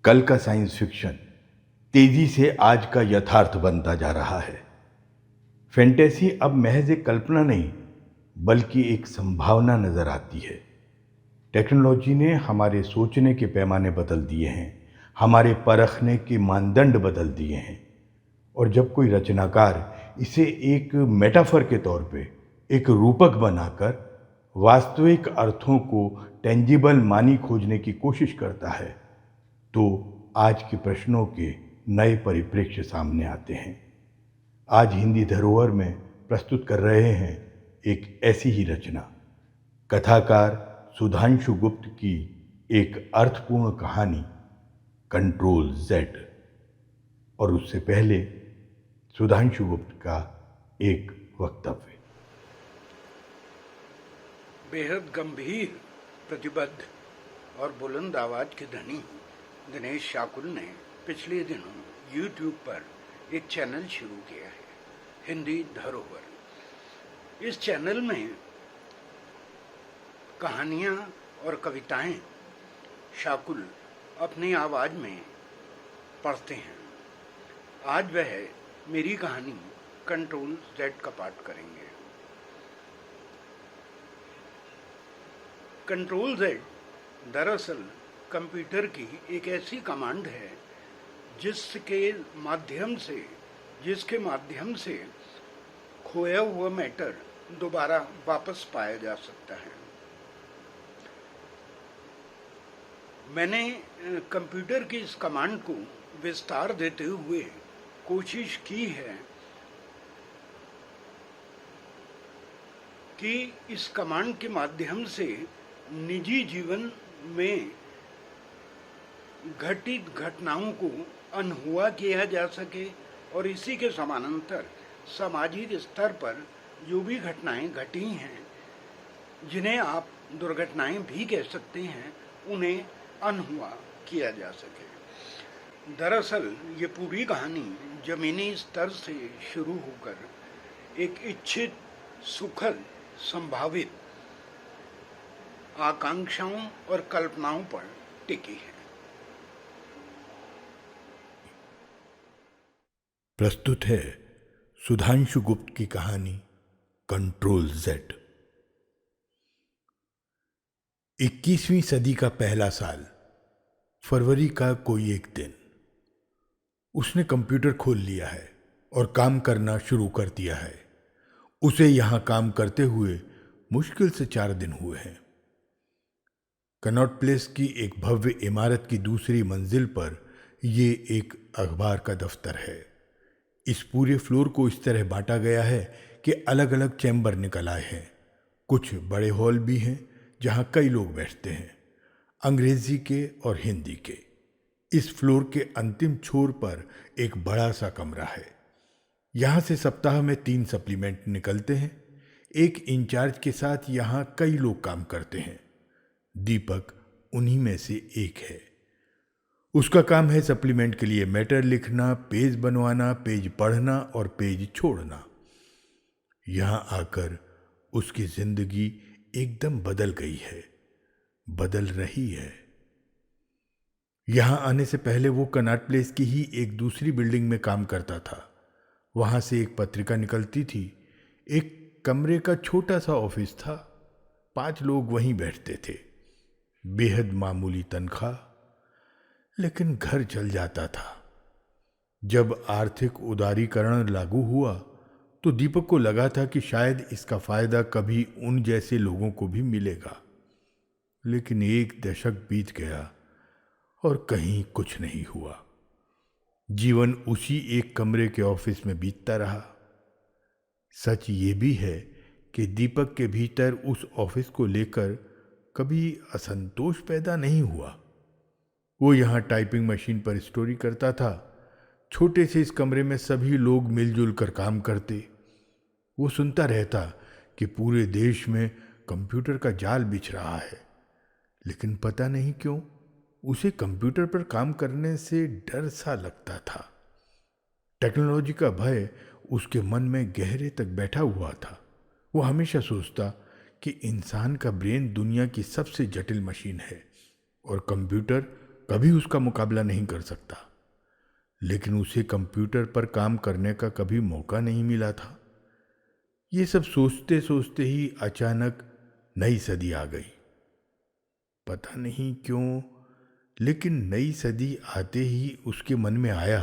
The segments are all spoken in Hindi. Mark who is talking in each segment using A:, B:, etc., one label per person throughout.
A: कल का साइंस फिक्शन तेजी से आज का यथार्थ बनता जा रहा है। फैंटेसी अब महज एक कल्पना नहीं, बल्कि एक संभावना नजर आती है। टेक्नोलॉजी ने हमारे सोचने के पैमाने बदल दिए हैं, हमारे परखने के मानदंड बदल दिए हैं। और जब कोई रचनाकार इसे एक मेटाफर के तौर पे, एक रूपक बनाकर वास्तविक अर्थों को टेंजिबल मानी खोजने की कोशिश करता है, तो आज के प्रश्नों के नए परिप्रेक्ष्य सामने आते हैं। आज हिंदी धरोहर में प्रस्तुत कर रहे हैं एक ऐसी ही रचना, कथाकार सुधांशु गुप्त की एक अर्थपूर्ण कहानी कंट्रोल जेड। और उससे पहले सुधांशु गुप्त का एक वक्तव्य।
B: बेहद गंभीर, प्रतिबद्ध और बुलंद आवाज के धनी दिनेश शाकुल ने पिछले दिनों YouTube पर एक चैनल शुरू किया है, हिंदी धरोहर। इस चैनल में कहानियां और कविताएं शाकुल अपनी आवाज में पढ़ते हैं। आज वह मेरी कहानी कंट्रोल जेड का पाठ करेंगे। कंट्रोल जेड दरअसल कंप्यूटर की एक ऐसी कमांड है जिसके माध्यम से खोया हुआ मैटर दोबारा वापस पाया जा सकता है। मैंने कंप्यूटर की इस कमांड को विस्तार देते हुए कोशिश की है कि इस कमांड के माध्यम से निजी जीवन में घटित घटनाओं को अनहुआ किया जा सके और इसी के समानांतर सामाजिक स्तर पर जो भी घटनाएं घटी हैं, जिन्हें आप दुर्घटनाएं भी कह सकते हैं, उन्हें अनहुआ किया जा सके। दरअसल ये पूरी कहानी जमीनी स्तर से शुरू होकर एक इच्छित, सुखद, संभावित आकांक्षाओं और कल्पनाओं पर टिकी है।
A: प्रस्तुत है सुधांशु गुप्त की कहानी कंट्रोल जेड। 21वीं सदी का पहला साल, फरवरी का कोई एक दिन। उसने कंप्यूटर खोल लिया है और काम करना शुरू कर दिया है। उसे यहां काम करते हुए मुश्किल से 4 दिन हुए हैं। कनॉट प्लेस की एक भव्य इमारत की दूसरी मंजिल पर यह एक अखबार का दफ्तर है। इस पूरे फ्लोर को इस तरह बांटा गया है कि अलग अलग चैम्बर निकल आए हैं। कुछ बड़े हॉल भी हैं जहां कई लोग बैठते हैं, अंग्रेजी के और हिंदी के। इस फ्लोर के अंतिम छोर पर एक बड़ा सा कमरा है। यहां से सप्ताह में 3 सप्लीमेंट निकलते हैं। एक इंचार्ज के साथ यहां कई लोग काम करते हैं। दीपक उन्हीं में से एक है। उसका काम है सप्लीमेंट के लिए मैटर लिखना, पेज बनवाना, पेज पढ़ना और पेज छोड़ना। यहां आकर उसकी जिंदगी एकदम बदल गई है, बदल रही है। यहां आने से पहले वो कनॉट प्लेस की ही एक दूसरी बिल्डिंग में काम करता था। वहां से एक पत्रिका निकलती थी। एक कमरे का छोटा सा ऑफिस था। 5 लोग वहीं बैठते थे। बेहद मामूली तनख्वाह, लेकिन घर चल जाता था। जब आर्थिक उदारीकरण लागू हुआ तो दीपक को लगा था कि शायद इसका फायदा कभी उन जैसे लोगों को भी मिलेगा। लेकिन 1 दशक बीत गया और कहीं कुछ नहीं हुआ। जीवन उसी एक कमरे के ऑफिस में बीतता रहा। सच ये भी है कि दीपक के भीतर उस ऑफिस को लेकर कभी असंतोष पैदा नहीं हुआ। वो यहाँ टाइपिंग मशीन पर स्टोरी करता था। छोटे से इस कमरे में सभी लोग मिलजुल कर काम करते। वो सुनता रहता कि पूरे देश में कंप्यूटर का जाल बिछ रहा है, लेकिन पता नहीं क्यों उसे कंप्यूटर पर काम करने से डर सा लगता था। टेक्नोलॉजी का भय उसके मन में गहरे तक बैठा हुआ था। वो हमेशा सोचता कि इंसान का ब्रेन दुनिया की सबसे जटिल मशीन है और कंप्यूटर कभी उसका मुकाबला नहीं कर सकता, लेकिन उसे कंप्यूटर पर काम करने का कभी मौका नहीं मिला था। ये सब सोचते सोचते ही अचानक नई सदी आ गई। पता नहीं क्यों, लेकिन नई सदी आते ही उसके मन में आया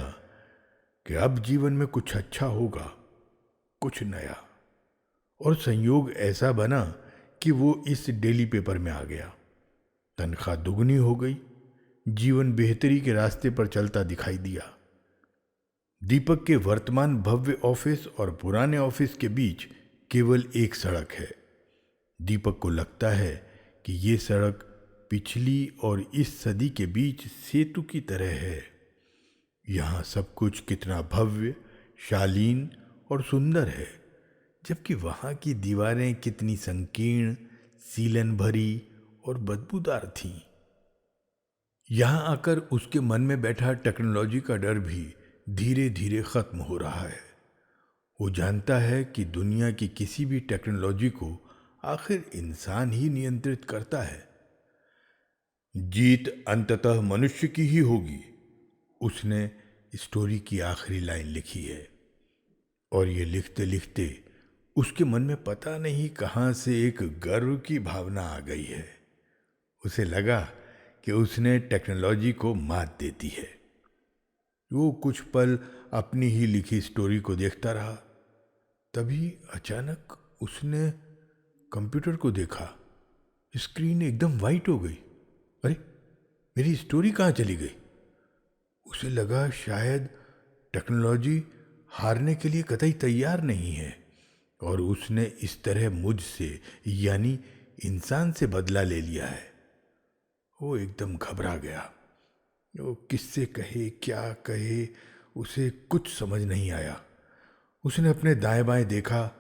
A: कि अब जीवन में कुछ अच्छा होगा, कुछ नया। और संयोग ऐसा बना कि वो इस डेली पेपर में आ गया। तनख्वाह दुगनी हो गई, जीवन बेहतरी के रास्ते पर चलता दिखाई दिया। दीपक के वर्तमान भव्य ऑफिस और पुराने ऑफिस के बीच केवल एक सड़क है। दीपक को लगता है कि ये सड़क पिछली और इस सदी के बीच सेतु की तरह है। यहाँ सब कुछ कितना भव्य, शालीन और सुंदर है, जबकि वहाँ की दीवारें कितनी संकीर्ण, सीलन भरी और बदबूदार थीं। यहाँ आकर उसके मन में बैठा टेक्नोलॉजी का डर भी धीरे धीरे खत्म हो रहा है। वो जानता है कि दुनिया की किसी भी टेक्नोलॉजी को आखिर इंसान ही नियंत्रित करता है। जीत अंततः मनुष्य की ही होगी, उसने स्टोरी की आखिरी लाइन लिखी है। और ये लिखते लिखते उसके मन में पता नहीं कहाँ से एक गर्व की भावना आ गई है। उसे लगा कि उसने टेक्नोलॉजी को मात दे दी है। वो कुछ पल अपनी ही लिखी स्टोरी को देखता रहा। तभी अचानक उसने कंप्यूटर को देखा। स्क्रीन एकदम वाइट हो गई। अरे, मेरी स्टोरी कहाँ चली गई? उसे लगा शायद टेक्नोलॉजी हारने के लिए कतई तैयार नहीं है और उसने इस तरह मुझसे यानी इंसान से बदला ले लिया है। वो एकदम घबरा गया। वो किससे कहे, क्या कहे, उसे कुछ समझ नहीं आया। उसने अपने दाएं बाएं देखा,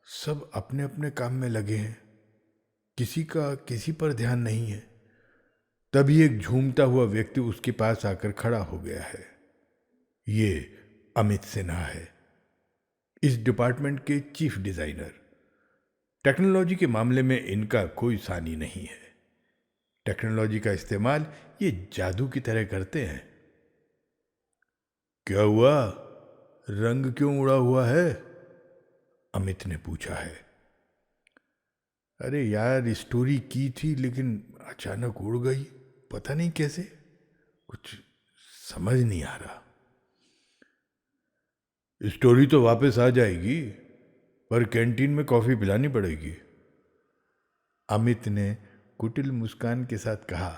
A: सब अपने अपने काम में लगे हैं, किसी का किसी पर ध्यान नहीं है। तभी एक झूमता हुआ व्यक्ति उसके पास आकर खड़ा हो गया है। ये अमित सिन्हा है, इस डिपार्टमेंट के चीफ डिजाइनर। टेक्नोलॉजी के मामले में इनका कोई सानी नहीं है। टेक्नोलॉजी का इस्तेमाल ये जादू की तरह करते हैं। क्या हुआ, रंग क्यों उड़ा हुआ है? अमित ने पूछा है। अरे यार, स्टोरी की थी लेकिन अचानक उड़ गई, पता नहीं कैसे, कुछ समझ नहीं आ रहा। स्टोरी तो वापस आ जाएगी, पर कैंटीन में कॉफी पिलानी पड़ेगी, अमित ने कुटिल मुस्कान के साथ कहा।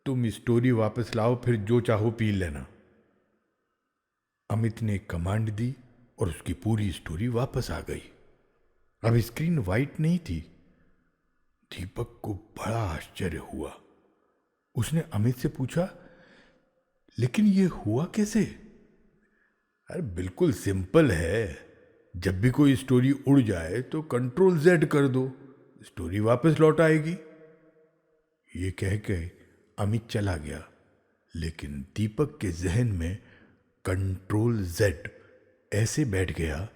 A: तुम स्टोरी वापस लाओ, फिर जो चाहो पी लेना। अमित ने एक कमांड दी और उसकी पूरी स्टोरी वापस आ गई। अब स्क्रीन वाइट नहीं थी। दीपक को बड़ा आश्चर्य हुआ। उसने अमित से पूछा, लेकिन ये हुआ कैसे? अरे बिल्कुल सिंपल है, जब भी कोई स्टोरी उड़ जाए तो कंट्रोल Z कर दो, स्टोरी वापस लौट आएगी। ये कह के अमित चला गया, लेकिन दीपक के जहन में कंट्रोल Z ऐसे बैठ गया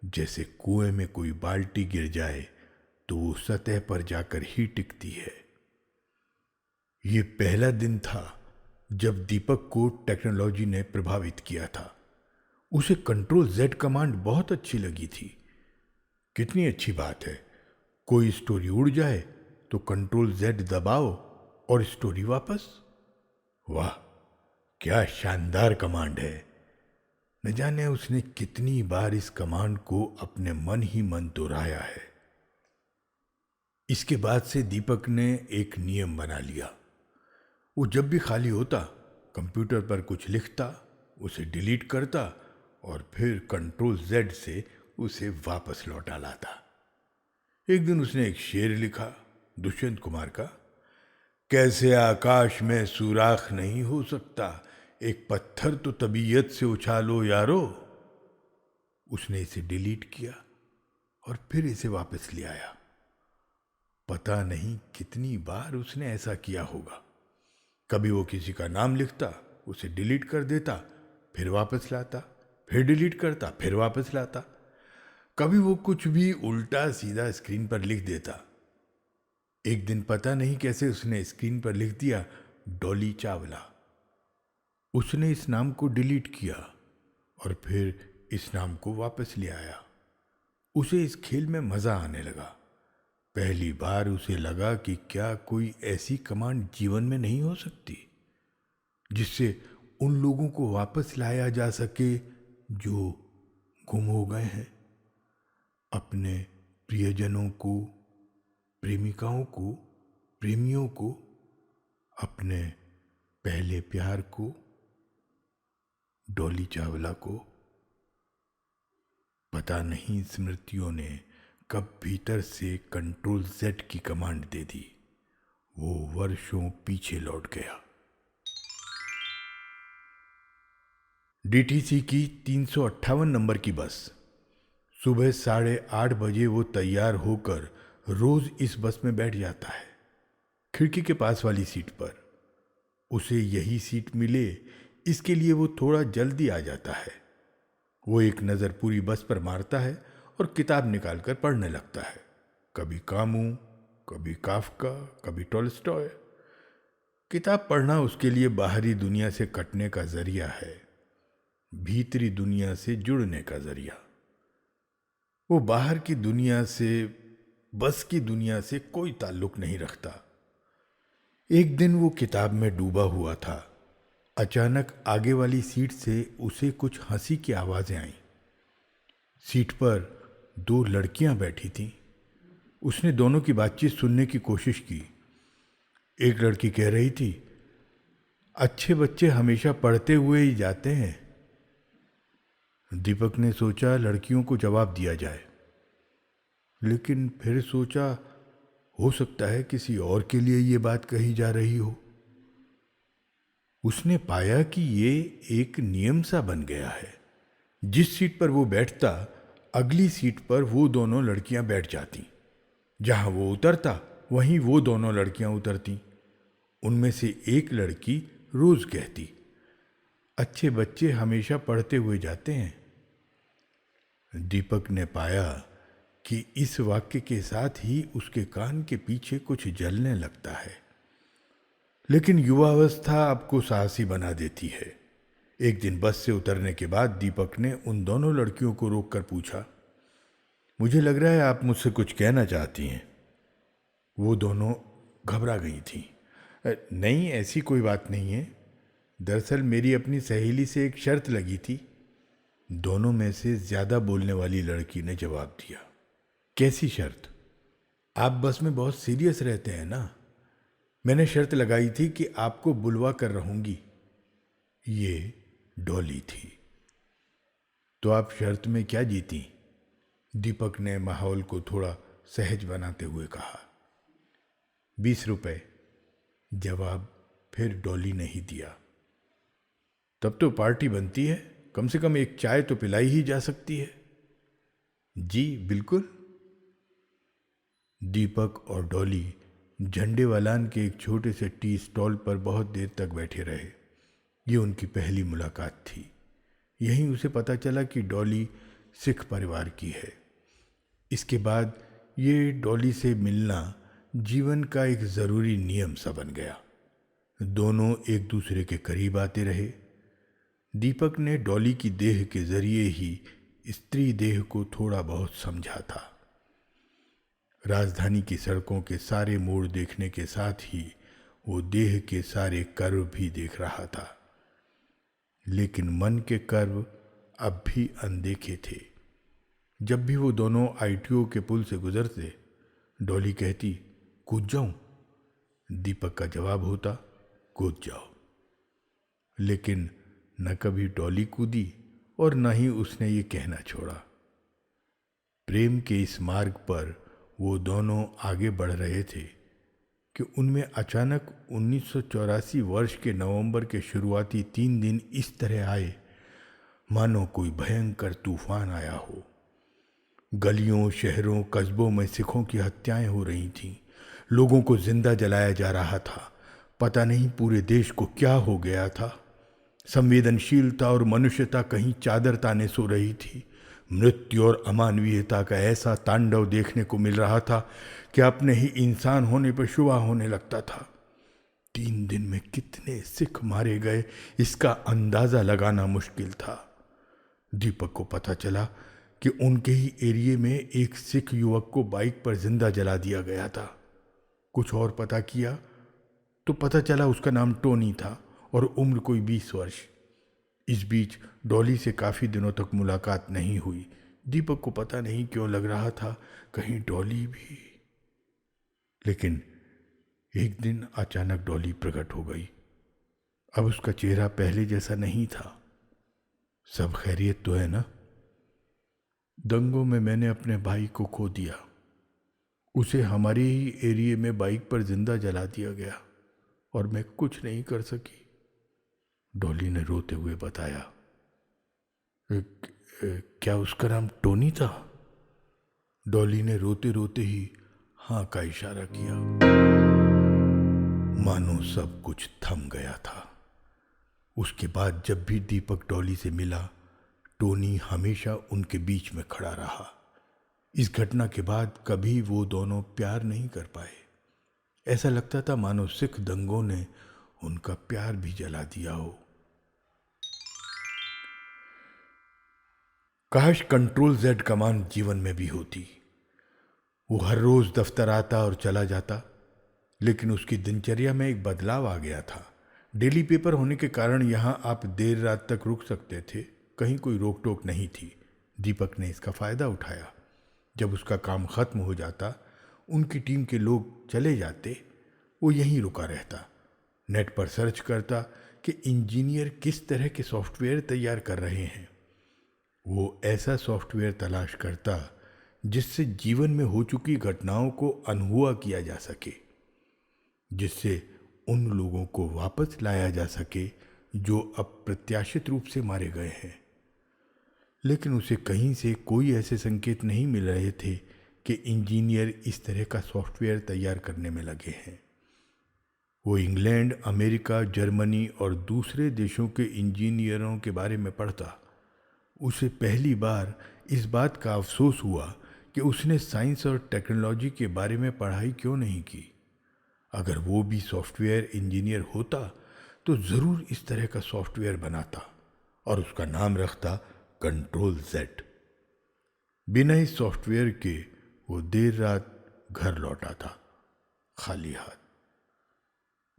A: जैसे कुएं में कोई बाल्टी गिर जाए तो वो सतह पर जाकर ही टिकती है। ये पहला दिन था जब दीपक को टेक्नोलॉजी ने प्रभावित किया था। उसे कंट्रोल Z कमांड बहुत अच्छी लगी थी। कितनी अच्छी बात है, कोई स्टोरी उड़ जाए तो कंट्रोल Z दबाओ और स्टोरी वापस। वाह, क्या शानदार कमांड है। न जाने उसने कितनी बार इस कमांड को अपने मन ही मन दोहराया है। इसके बाद से दीपक ने एक नियम बना लिया। वो जब भी खाली होता कंप्यूटर पर कुछ लिखता, उसे डिलीट करता और फिर कंट्रोल Z से उसे वापस लौटा लाता। एक दिन उसने एक शेर लिखा दुष्यंत कुमार का, कैसे आकाश में सुराख नहीं हो सकता, एक पत्थर तो तबीयत से उछालो यारो। उसने इसे डिलीट किया और फिर इसे वापस ले आया। पता नहीं कितनी बार उसने ऐसा किया होगा। कभी वो किसी का नाम लिखता, उसे डिलीट कर देता, फिर वापस लाता, फिर डिलीट करता, फिर वापस लाता। कभी वो कुछ भी उल्टा सीधा स्क्रीन पर लिख देता। एक दिन पता नहीं कैसे उसने स्क्रीन पर लिख दिया डॉली चावला। उसने इस नाम को डिलीट किया और फिर इस नाम को वापस ले आया। उसे इस खेल में मजा आने लगा। पहली बार उसे लगा कि क्या कोई ऐसी कमांड जीवन में नहीं हो सकती जिससे उन लोगों को वापस लाया जा सके जो गुम हो गए हैं। अपने प्रियजनों को, प्रेमिकाओं को, प्रेमियों को, अपने पहले प्यार को, डॉली चावला को। पता नहीं स्मृतियों ने कब भीतर से कंट्रोल Z की कमांड दे दी। वो वर्षों पीछे लौट गया। DTC की 358 नंबर की बस। सुबह 8:30 बजे वो तैयार होकर रोज इस बस में बैठ जाता है, खिड़की के पास वाली सीट पर। उसे यही सीट मिले इसके लिए वो थोड़ा जल्दी आ जाता है। वो एक नज़र पूरी बस पर मारता है और किताब निकालकर पढ़ने लगता है। कभी कामू, कभी काफ्का, कभी टॉल्स्टॉय। किताब पढ़ना उसके लिए बाहरी दुनिया से कटने का जरिया है, भीतरी दुनिया से जुड़ने का जरिया। वो बाहर की दुनिया से, बस की दुनिया से कोई ताल्लुक नहीं रखता। एक दिन वो किताब में डूबा हुआ था। अचानक आगे वाली सीट से उसे कुछ हंसी की आवाजें आईं। सीट पर 2 लड़कियां बैठी थीं। उसने दोनों की बातचीत सुनने की कोशिश की। एक लड़की कह रही थी, अच्छे बच्चे हमेशा पढ़ते हुए ही जाते हैं। दीपक ने सोचा लड़कियों को जवाब दिया जाए, लेकिन फिर सोचा हो सकता है किसी और के लिए ये बात कही जा रही हो। उसने पाया कि ये एक नियम सा बन गया है। जिस सीट पर वो बैठता, अगली सीट पर वो दोनों लड़कियां बैठ जाती। जहां वो उतरता, वहीं वो दोनों लड़कियां उतरती। उनमें से एक लड़की रोज कहती, अच्छे बच्चे हमेशा पढ़ते हुए जाते हैं। दीपक ने पाया कि इस वाक्य के साथ ही उसके कान के पीछे कुछ जलने लगता है। लेकिन युवावस्था आपको साहसी बना देती है। एक दिन बस से उतरने के बाद दीपक ने उन दोनों लड़कियों को रोककर पूछा, मुझे लग रहा है आप मुझसे कुछ कहना चाहती हैं। वो दोनों घबरा गई थीं। नहीं, ऐसी कोई बात नहीं है। दरअसल मेरी अपनी सहेली से एक शर्त लगी थी। दोनों में से ज्यादा बोलने वाली लड़की ने जवाब दिया, कैसी शर्त? आप बस में बहुत सीरियस रहते हैं ना। मैंने शर्त लगाई थी कि आपको बुलवा कर रहूंगी। ये डॉली थी। तो आप शर्त में क्या जीती? दीपक ने माहौल को थोड़ा सहज बनाते हुए कहा। 20 रुपए। जवाब फिर डॉली ने ही दिया। तब तो पार्टी बनती है, कम से कम एक चाय तो पिलाई ही जा सकती है। जी बिल्कुल। दीपक और डॉली झंडेवालान के एक छोटे से टी स्टॉल पर बहुत देर तक बैठे रहे। ये उनकी पहली मुलाकात थी। यहीं उसे पता चला कि डॉली सिख परिवार की है। इसके बाद ये डॉली से मिलना जीवन का एक ज़रूरी नियम सा बन गया। दोनों एक दूसरे के करीब आते रहे। दीपक ने डॉली की देह के जरिए ही स्त्री देह को थोड़ा बहुत समझा था। राजधानी की सड़कों के सारे मोड़ देखने के साथ ही वो देह के सारे कर्व भी देख रहा था, लेकिन मन के कर्व अब भी अनदेखे थे। जब भी वो दोनों ITO के पुल से गुजरते, डॉली कहती, कूद जाऊं? दीपक का जवाब होता, कूद जाओ। लेकिन न कभी डॉली कूदी और न ही उसने ये कहना छोड़ा। प्रेम के इस मार्ग पर वो दोनों आगे बढ़ रहे थे कि उनमें अचानक 1984 वर्ष के नवंबर के शुरुआती 3 दिन इस तरह आए मानो कोई भयंकर तूफान आया हो। गलियों, शहरों, कस्बों में सिखों की हत्याएं हो रही थीं। लोगों को जिंदा जलाया जा रहा था। पता नहीं पूरे देश को क्या हो गया था। संवेदनशीलता और मनुष्यता कहीं चादर ताने सो रही थी। मृत्यु और अमानवीयता का ऐसा तांडव देखने को मिल रहा था कि अपने ही इंसान होने पर शुबा होने लगता था। 3 दिन में कितने सिख मारे गए इसका अंदाजा लगाना मुश्किल था। दीपक को पता चला कि उनके ही एरिया में एक सिख युवक को बाइक पर जिंदा जला दिया गया था। कुछ और पता किया तो पता चला उसका नाम टोनी था और उम्र कोई 20 वर्ष। इस बीच डॉली से काफ़ी दिनों तक मुलाकात नहीं हुई। दीपक को पता नहीं क्यों लग रहा था कहीं डॉली भी। लेकिन एक दिन अचानक डॉली प्रकट हो गई। अब उसका चेहरा पहले जैसा नहीं था। सब खैरियत तो है ना? दंगों में मैंने अपने भाई को खो दिया। उसे हमारे ही एरिया में बाइक पर जिंदा जला दिया गया और मैं कुछ नहीं कर सकी, डॉली ने रोते हुए बताया। क्या उसका नाम टोनी था? डॉली ने रोते रोते ही हाँ का इशारा किया। मानो सब कुछ थम गया था। उसके बाद जब भी दीपक डॉली से मिला, टोनी हमेशा उनके बीच में खड़ा रहा। इस घटना के बाद कभी वो दोनों प्यार नहीं कर पाए। ऐसा लगता था मानो सिख दंगों ने उनका प्यार भी जला दिया हो। काश कंट्रोल जेड कमांड जीवन में भी होती। वो हर रोज दफ्तर आता और चला जाता, लेकिन उसकी दिनचर्या में एक बदलाव आ गया था। डेली पेपर होने के कारण यहाँ आप देर रात तक रुक सकते थे, कहीं कोई रोक टोक नहीं थी। दीपक ने इसका फ़ायदा उठाया। जब उसका काम ख़त्म हो जाता, उनकी टीम के लोग चले जाते, वो यहीं रुका रहता। नेट पर सर्च करता कि इंजीनियर किस तरह के सॉफ्टवेयर तैयार कर रहे हैं। वो ऐसा सॉफ्टवेयर तलाश करता जिससे जीवन में हो चुकी घटनाओं को अनहुआ किया जा सके, जिससे उन लोगों को वापस लाया जा सके जो अप्रत्याशित रूप से मारे गए हैं। लेकिन उसे कहीं से कोई ऐसे संकेत नहीं मिल रहे थे कि इंजीनियर इस तरह का सॉफ्टवेयर तैयार करने में लगे हैं। वो इंग्लैंड, अमेरिका, जर्मनी और दूसरे देशों के इंजीनियरों के बारे में पढ़ता। उसे पहली बार इस बात का अफसोस हुआ कि उसने साइंस और टेक्नोलॉजी के बारे में पढ़ाई क्यों नहीं की। अगर वो भी सॉफ्टवेयर इंजीनियर होता तो ज़रूर इस तरह का सॉफ्टवेयर बनाता और उसका नाम रखता कंट्रोल जेड। बिना इस सॉफ्टवेयर के वो देर रात घर लौटा था, खाली हाथ।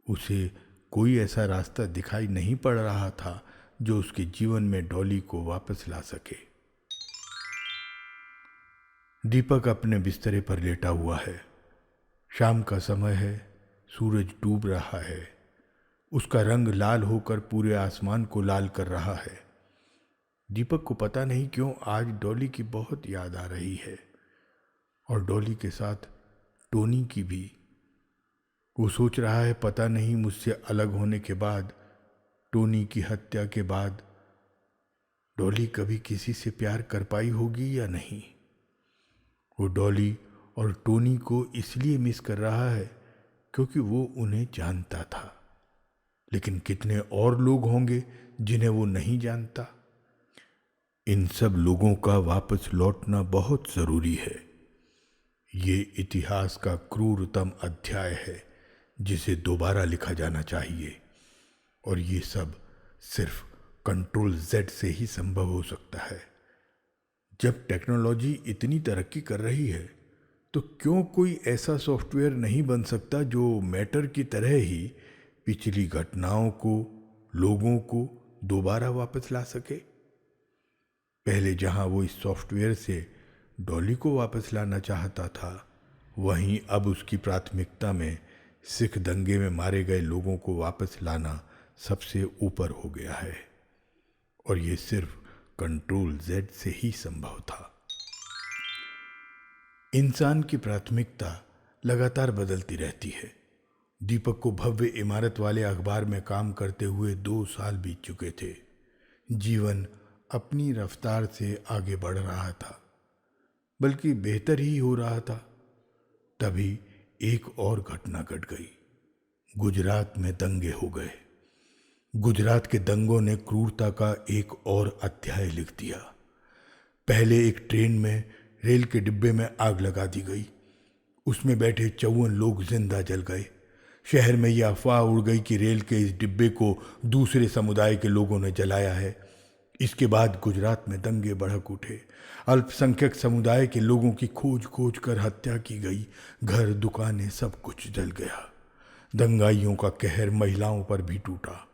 A: उसे कोई ऐसा रास्ता दिखाई नहीं पड़ रहा था जो उसके जीवन में डॉली को वापस ला सके। दीपक अपने बिस्तरे पर लेटा हुआ है। शाम का समय है, सूरज डूब रहा है। उसका रंग लाल होकर पूरे आसमान को लाल कर रहा है। दीपक को पता नहीं क्यों आज डॉली की बहुत याद आ रही है, और डॉली के साथ टोनी की भी। वो सोच रहा है पता नहीं मुझसे अलग होने के बाद, टोनी की हत्या के बाद, डॉली कभी किसी से प्यार कर पाई होगी या नहीं। वो डॉली और टोनी को इसलिए मिस कर रहा है क्योंकि वो उन्हें जानता था। लेकिन कितने और लोग होंगे जिन्हें वो नहीं जानता। इन सब लोगों का वापस लौटना बहुत ज़रूरी है। ये इतिहास का क्रूरतम अध्याय है जिसे दोबारा लिखा जाना चाहिए, और ये सब सिर्फ कंट्रोल जेड से ही संभव हो सकता है। जब टेक्नोलॉजी इतनी तरक्की कर रही है तो क्यों कोई ऐसा सॉफ्टवेयर नहीं बन सकता जो मैटर की तरह ही पिछली घटनाओं को, लोगों को दोबारा वापस ला सके। पहले जहां वो इस सॉफ्टवेयर से डॉली को वापस लाना चाहता था, वहीं अब उसकी प्राथमिकता में सिख दंगे में मारे गए लोगों को वापस लाना सबसे ऊपर हो गया है, और ये सिर्फ कंट्रोल जेड से ही संभव था। इंसान की प्राथमिकता लगातार बदलती रहती है। दीपक को भव्य इमारत वाले अखबार में काम करते हुए 2 साल बीत चुके थे। जीवन अपनी रफ्तार से आगे बढ़ रहा था, बल्कि बेहतर ही हो रहा था। तभी एक और घटना घट गई। गुजरात में दंगे हो गए। गुजरात के दंगों ने क्रूरता का एक और अध्याय लिख दिया। पहले एक ट्रेन में रेल के डिब्बे में आग लगा दी गई। उसमें बैठे 54 लोग जिंदा जल गए। शहर में यह अफवाह उड़ गई कि रेल के इस डिब्बे को दूसरे समुदाय के लोगों ने जलाया है। इसके बाद गुजरात में दंगे भड़क उठे। अल्पसंख्यक समुदाय के लोगों की खोज खोज कर हत्या की गई। घर, दुकानें, सब कुछ जल गया। दंगाइयों का कहर महिलाओं पर भी टूटा।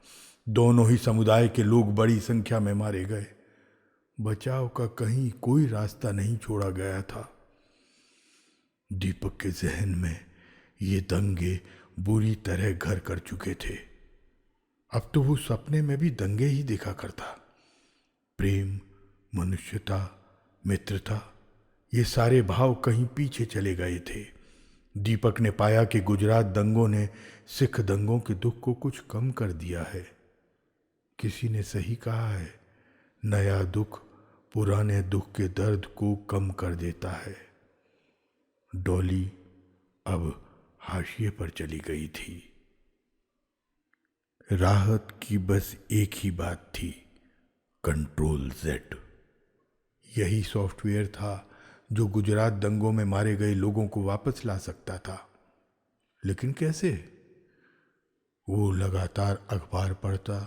A: दोनों ही समुदाय के लोग बड़ी संख्या में मारे गए। बचाव का कहीं कोई रास्ता नहीं छोड़ा गया था। दीपक के जहन में ये दंगे बुरी तरह घर कर चुके थे। अब तो वो सपने में भी दंगे ही देखा करता। प्रेम, मनुष्यता, मित्रता, ये सारे भाव कहीं पीछे चले गए थे। दीपक ने पाया कि गुजरात दंगों ने सिख दंगों के दुख को कुछ कम कर दिया है। किसी ने सही कहा है, नया दुख पुराने दुख के दर्द को कम कर देता है। डॉली अब हाशिए पर चली गई थी। राहत की बस एक ही बात थी, कंट्रोल Z। यही सॉफ्टवेयर था जो गुजरात दंगों में मारे गए लोगों को वापस ला सकता था। लेकिन कैसे? वो लगातार अखबार पढ़ता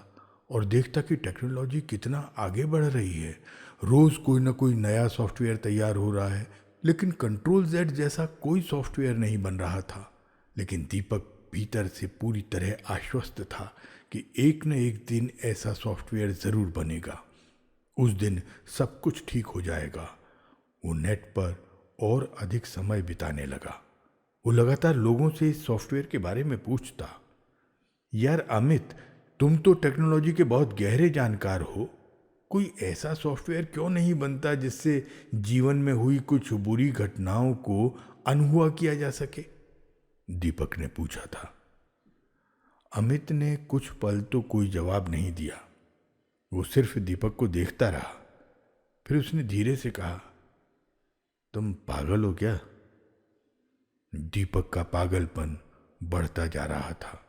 A: और देखता कि टेक्नोलॉजी कितना आगे बढ़ रही है। रोज कोई ना कोई नया सॉफ्टवेयर तैयार हो रहा है, लेकिन कंट्रोल Z जैसा कोई सॉफ्टवेयर नहीं बन रहा था। लेकिन दीपक भीतर से पूरी तरह आश्वस्त था कि एक न एक दिन ऐसा सॉफ्टवेयर जरूर बनेगा। उस दिन सब कुछ ठीक हो जाएगा। वो नेट पर और अधिक समय बिताने लगा। वो लगातार लोगों से इस सॉफ्टवेयर के बारे में पूछता। यार अमित, तुम तो टेक्नोलॉजी के बहुत गहरे जानकार हो। कोई ऐसा सॉफ्टवेयर क्यों नहीं बनता जिससे जीवन में हुई कुछ बुरी घटनाओं को अनहुआ किया जा सके? दीपक ने पूछा था। अमित ने कुछ पल तो कोई जवाब नहीं दिया। वो सिर्फ दीपक को देखता रहा। फिर उसने धीरे से कहा, तुम पागल हो क्या? दीपक का पागलपन बढ़ता जा रहा था।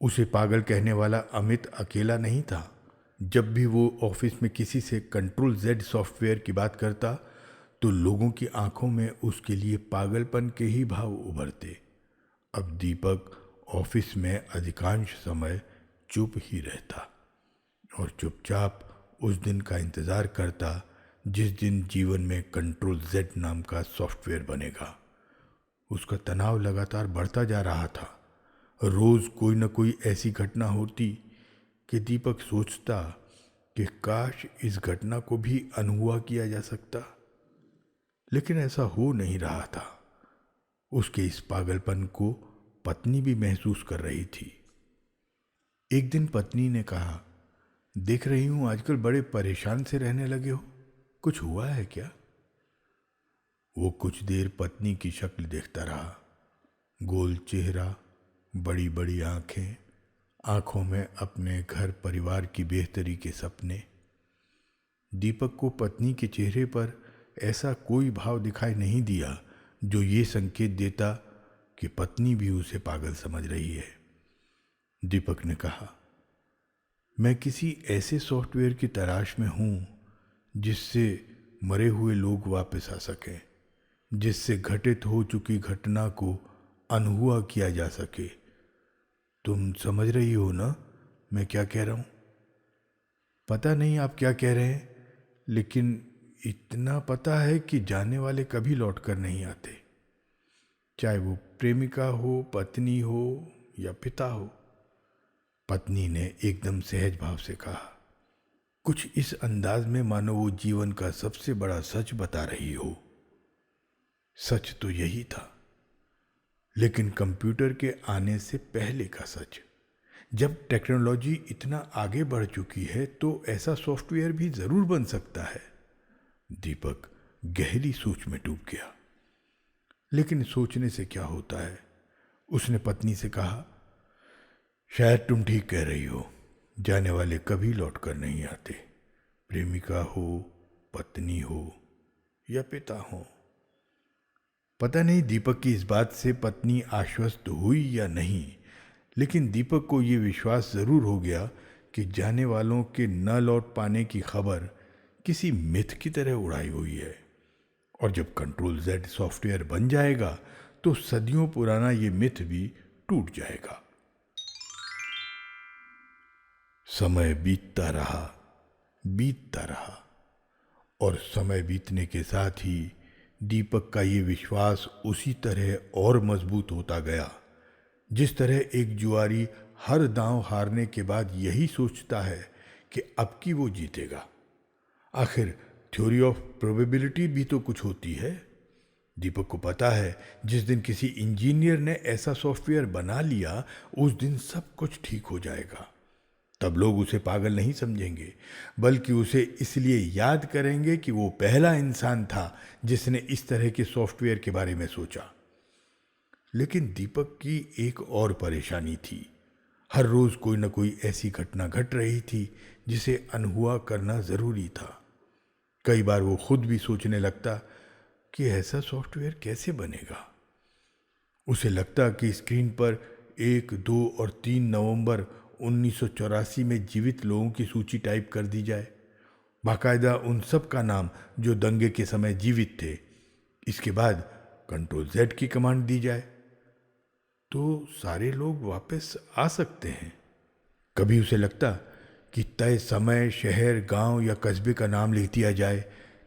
A: उसे पागल कहने वाला अमित अकेला नहीं था। जब भी वो ऑफिस में किसी से कंट्रोल Z सॉफ्टवेयर की बात करता तो लोगों की आंखों में उसके लिए पागलपन के ही भाव उभरते। अब दीपक ऑफिस में अधिकांश समय चुप ही रहता और चुपचाप उस दिन का इंतज़ार करता जिस दिन जीवन में कंट्रोल Z नाम का सॉफ्टवेयर बनेगा। उसका तनाव लगातार बढ़ता जा रहा था। रोज़ कोई न कोई ऐसी घटना होती कि दीपक सोचता कि काश इस घटना को भी अनहुआ किया जा सकता, लेकिन ऐसा हो नहीं रहा था। उसके इस पागलपन को पत्नी भी महसूस कर रही थी। एक दिन पत्नी ने कहा, देख रही हूं आजकल बड़े परेशान से रहने लगे हो, कुछ हुआ है क्या? वो कुछ देर पत्नी की शक्ल देखता रहा। गोल चेहरा, बड़ी बड़ी आंखें, आंखों में अपने घर परिवार की बेहतरी के सपने। दीपक को पत्नी के चेहरे पर ऐसा कोई भाव दिखाई नहीं दिया जो ये संकेत देता कि पत्नी भी उसे पागल समझ रही है। दीपक ने कहा, मैं किसी ऐसे सॉफ्टवेयर की तलाश में हूं जिससे मरे हुए लोग वापस आ सकें, जिससे घटित हो चुकी घटना को अनहुआ किया जा सके। तुम समझ रही हो ना मैं क्या कह रहा हूं? पता नहीं आप क्या कह रहे हैं, लेकिन इतना पता है कि जाने वाले कभी लौट कर नहीं आते, चाहे वो प्रेमिका हो, पत्नी हो या पिता हो। पत्नी ने एकदम सहज भाव से कहा, कुछ इस अंदाज में मानो वो जीवन का सबसे बड़ा सच बता रही हो। सच तो यही था, लेकिन कंप्यूटर के आने से पहले का सच। जब टेक्नोलॉजी इतना आगे बढ़ चुकी है तो ऐसा सॉफ्टवेयर भी जरूर बन सकता है। दीपक गहरी सोच में डूब गया। लेकिन सोचने से क्या होता है? उसने पत्नी से कहा, शायद तुम ठीक कह रही हो, जाने वाले कभी लौट कर नहीं आते, प्रेमिका हो, पत्नी हो या पिता हो। पता नहीं दीपक की इस बात से पत्नी आश्वस्त हुई या नहीं, लेकिन दीपक को ये विश्वास जरूर हो गया कि जाने वालों के न लौट पाने की खबर किसी मिथ की तरह उड़ाई हुई है। और जब कंट्रोल जेड सॉफ्टवेयर बन जाएगा तो सदियों पुराना ये मिथ भी टूट जाएगा। समय बीतता रहा और समय बीतने के साथ ही दीपक का ये विश्वास उसी तरह और मजबूत होता गया, जिस तरह एक जुआरी हर दांव हारने के बाद यही सोचता है कि अब की वो जीतेगा। आखिर थ्योरी ऑफ प्रोबेबिलिटी भी तो कुछ होती है। दीपक को पता है जिस दिन किसी इंजीनियर ने ऐसा सॉफ्टवेयर बना लिया उस दिन सब कुछ ठीक हो जाएगा। तब लोग उसे पागल नहीं समझेंगे, बल्कि उसे इसलिए याद करेंगे कि वो पहला इंसान था जिसने इस तरह के सॉफ्टवेयर के बारे में सोचा। लेकिन दीपक की एक और परेशानी थी। हर रोज कोई न कोई ऐसी घटना घट रही थी जिसे अनहुआ करना जरूरी था। कई बार वो खुद भी सोचने लगता कि ऐसा सॉफ्टवेयर कैसे बनेगा। उसे लगता कि स्क्रीन पर 1, 2 और 3 नवंबर 1984 में जीवित लोगों की सूची टाइप कर दी जाए, बाकायदा उन सब का नाम जो दंगे के समय जीवित थे। इसके बाद कंट्रोल जेड की कमांड दी जाए तो सारे लोग वापस आ सकते हैं। कभी उसे लगता कि तय समय, शहर, गांव या कस्बे का नाम लिख दिया जाए,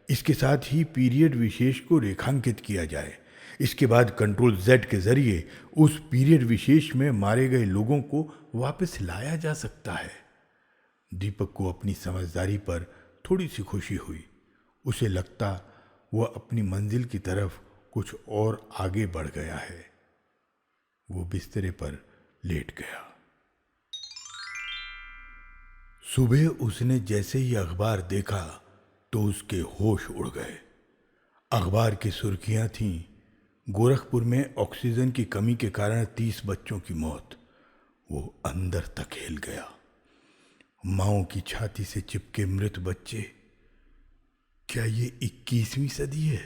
A: इसके साथ ही पीरियड विशेष को रेखांकित किया जाए। इसके बाद कंट्रोल जेड के जरिए उस पीरियड विशेष में मारे गए लोगों को वापस लाया जा सकता है। दीपक को अपनी समझदारी पर थोड़ी सी खुशी हुई। उसे लगता वह अपनी मंजिल की तरफ कुछ और आगे बढ़ गया है। वो बिस्तरे पर लेट गया। सुबह उसने जैसे ही अखबार देखा तो उसके होश उड़ गए। अखबार की सुर्खियां थीं, गोरखपुर में ऑक्सीजन की कमी के कारण 30 बच्चों की मौत। वो अंदर तक हिल गया। माओ की छाती से चिपके मृत बच्चे। क्या ये 21वीं सदी है?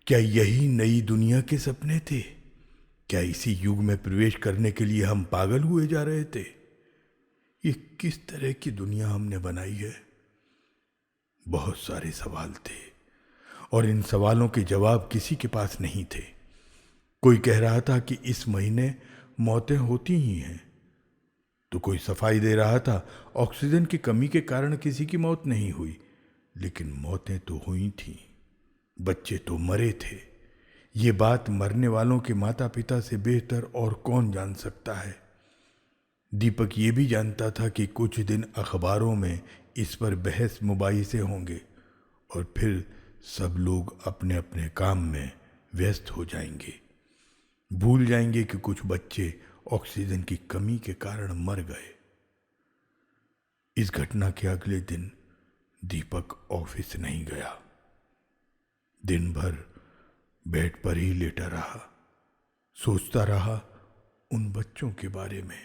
A: क्या यही नई दुनिया के सपने थे? क्या इसी युग में प्रवेश करने के लिए हम पागल हुए जा रहे थे? ये किस तरह की दुनिया हमने बनाई है? बहुत सारे सवाल थे और इन सवालों के जवाब किसी के पास नहीं थे। कोई कह रहा था कि इस महीने मौतें होती ही हैं, तो कोई सफाई दे रहा था ऑक्सीजन की कमी के कारण किसी की मौत नहीं हुई। लेकिन मौतें तो हुई थीं, बच्चे तो मरे थे। ये बात मरने वालों के माता पिता से बेहतर और कौन जान सकता है। दीपक ये भी जानता था कि कुछ दिन अखबारों में इस पर बहस मुबाहिसे होंगे और फिर सब लोग अपने अपने काम में व्यस्त हो जाएंगे। भूल जाएंगे कि कुछ बच्चे ऑक्सीजन की कमी के कारण मर गए। इस घटना के अगले दिन दीपक ऑफिस नहीं गया। दिन भर बेड पर ही लेटा रहा, सोचता रहा उन बच्चों के बारे में।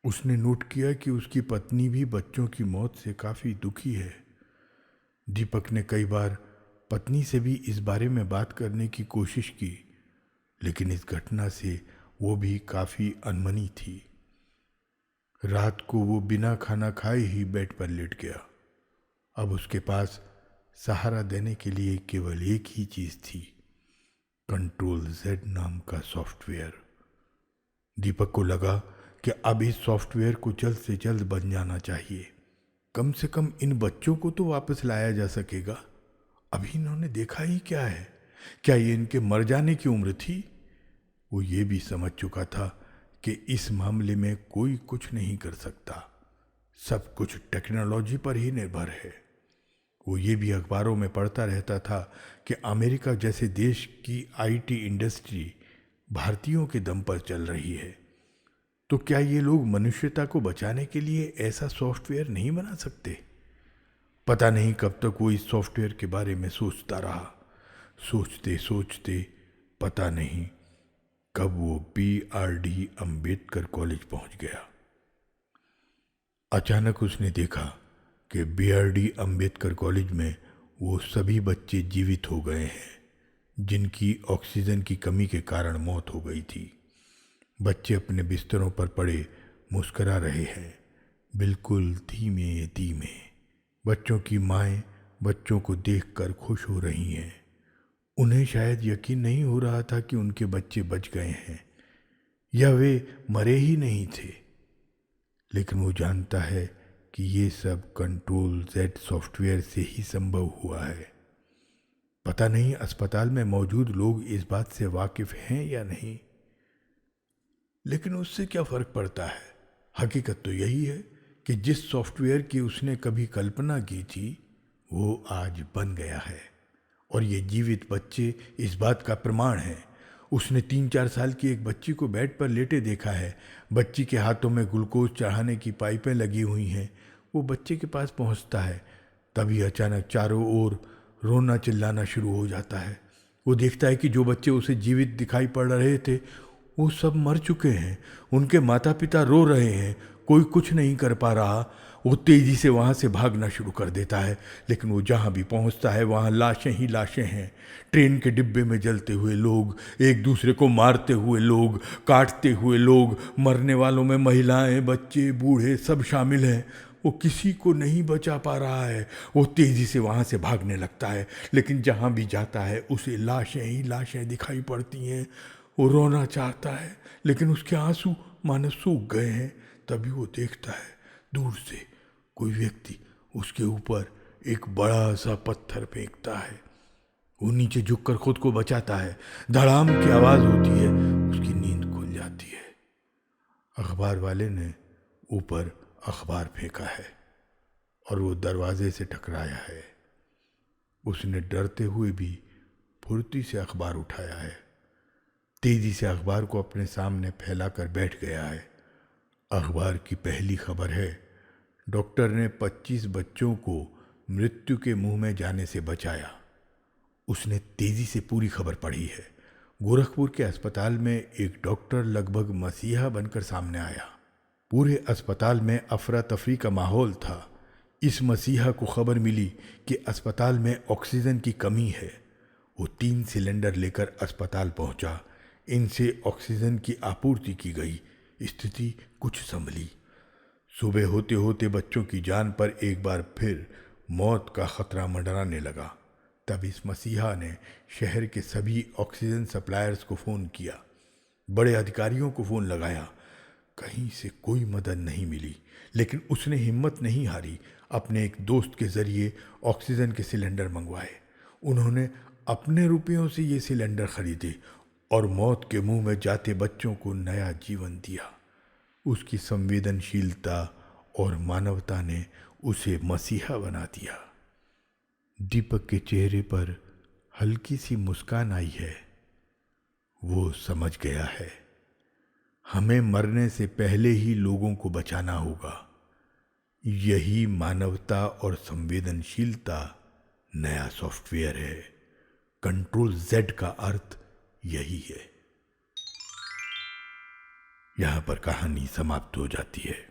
A: उसने नोट किया कि उसकी पत्नी भी बच्चों की मौत से काफी दुखी है। दीपक ने कई बार पत्नी से भी इस बारे में बात करने की कोशिश की, लेकिन इस घटना से वो भी काफी अनमनी थी। रात को वो बिना खाना खाए ही बेड पर लेट गया। अब उसके पास सहारा देने के लिए केवल एक ही चीज थी, कंट्रोल जेड नाम का सॉफ्टवेयर। दीपक को लगा कि अब इस सॉफ्टवेयर को जल्द से जल्द बन जाना चाहिए। कम से कम इन बच्चों को तो वापस लाया जा सकेगा। अभी इन्होंने देखा ही क्या है? क्या ये इनके मर जाने की उम्र थी? वो ये भी समझ चुका था कि इस मामले में कोई कुछ नहीं कर सकता। सब कुछ टेक्नोलॉजी पर ही निर्भर है। वो ये भी अखबारों में पढ़ता रहता था कि अमेरिका जैसे देश की आईटी इंडस्ट्री भारतीयों के दम पर चल रही है। तो क्या ये लोग मनुष्यता को बचाने के लिए ऐसा सॉफ्टवेयर नहीं बना सकते? पता नहीं कब तक वो इस सॉफ्टवेयर के बारे में सोचता रहा। सोचते सोचते पता नहीं कब वो BRD अंबेडकर कॉलेज पहुंच गया। अचानक उसने देखा कि BRD अंबेडकर कॉलेज में वो सभी बच्चे जीवित हो गए हैं जिनकी ऑक्सीजन की कमी के कारण मौत हो गई थी। बच्चे अपने बिस्तरों पर पड़े मुस्करा रहे हैं, बिल्कुल धीमे धीमे बच्चों की माएं बच्चों को देखकर खुश हो रही हैं। उन्हें शायद यकीन नहीं हो रहा था कि उनके बच्चे बच गए हैं या वे मरे ही नहीं थे, लेकिन वो जानता है कि ये सब कंट्रोल जेड सॉफ्टवेयर से ही संभव हुआ है। पता नहीं अस्पताल में मौजूद लोग इस बात से वाकिफ हैं या नहीं, लेकिन उससे क्या फर्क पड़ता है। हकीकत तो यही है कि जिस सॉफ्टवेयर की उसने कभी कल्पना की थी वो आज बन गया है, और ये जीवित बच्चे इस बात का प्रमाण हैं। उसने 3-4 साल की एक बच्ची को बेड पर लेटे देखा है। बच्ची के हाथों में ग्लूकोज चढ़ाने की पाइपें लगी हुई हैं। वो बच्चे के पास पहुंचता है, तभी अचानक चारों ओर रोना चिल्लाना शुरू हो जाता है। वो देखता है कि जो बच्चे उसे जीवित दिखाई पड़ रहे थे वो सब मर चुके हैं। उनके माता पिता रो रहे हैं, कोई कुछ नहीं कर पा रहा। वो तेजी से वहाँ से भागना शुरू कर देता है, लेकिन वो जहाँ भी पहुँचता है वहाँ लाशें ही लाशें हैं। ट्रेन के डिब्बे में जलते हुए लोग, एक दूसरे को मारते हुए लोग, काटते हुए लोग, मरने वालों में महिलाएं, बच्चे, बूढ़े सब शामिल हैं। वो किसी को नहीं बचा पा रहा है। वो तेजी से वहाँ से भागने लगता है, लेकिन जहाँ भी जाता है उसे लाशें ही लाशें दिखाई पड़ती हैं। वो रोना चाहता है, लेकिन उसके आंसू मानो सूख गए हैं। तभी वो देखता है दूर से कोई व्यक्ति उसके ऊपर एक बड़ा सा पत्थर फेंकता है। वो नीचे झुककर खुद को बचाता है। धड़ाम की आवाज़ होती है, उसकी नींद खुल जाती है। अखबार वाले ने ऊपर अखबार फेंका है और वो दरवाजे से टकराया है। उसने डरते हुए भी फुर्ती से अखबार उठाया है, तेजी से अखबार को अपने सामने फैलाकर बैठ गया है। अखबार की पहली खबर है, डॉक्टर ने 25 बच्चों को मृत्यु के मुंह में जाने से बचाया। उसने तेजी से पूरी खबर पढ़ी है। गोरखपुर के अस्पताल में एक डॉक्टर लगभग मसीहा बनकर सामने आया। पूरे अस्पताल में अफरा तफरी का माहौल था। इस मसीहा को खबर मिली कि अस्पताल में ऑक्सीजन की कमी है। वो 3 सिलेंडर लेकर अस्पताल पहुंचा। इनसे ऑक्सीजन की आपूर्ति की गई। स्थिति कुछ संभली। सुबह होते होते बच्चों की जान पर एक बार फिर मौत का खतरा मंडराने लगा। तब इस मसीहा ने शहर के सभी ऑक्सीजन सप्लायर्स को फ़ोन किया, बड़े अधिकारियों को फ़ोन लगाया। कहीं से कोई मदद नहीं मिली, लेकिन उसने हिम्मत नहीं हारी। अपने एक दोस्त के ज़रिए ऑक्सीजन के सिलेंडर मंगवाए। उन्होंने अपने रुपयों से ये सिलेंडर खरीदे और मौत के मुंह में जाते बच्चों को नया जीवन दिया। उसकी संवेदनशीलता और मानवता ने उसे मसीहा बना दिया। दीपक के चेहरे पर हल्की सी मुस्कान आई है। वो समझ गया है, हमें मरने से पहले ही लोगों को बचाना होगा। यही मानवता और संवेदनशीलता नया सॉफ्टवेयर है। कंट्रोल जेड का अर्थ यही है। यहाँ पर कहानी समाप्त हो जाती है।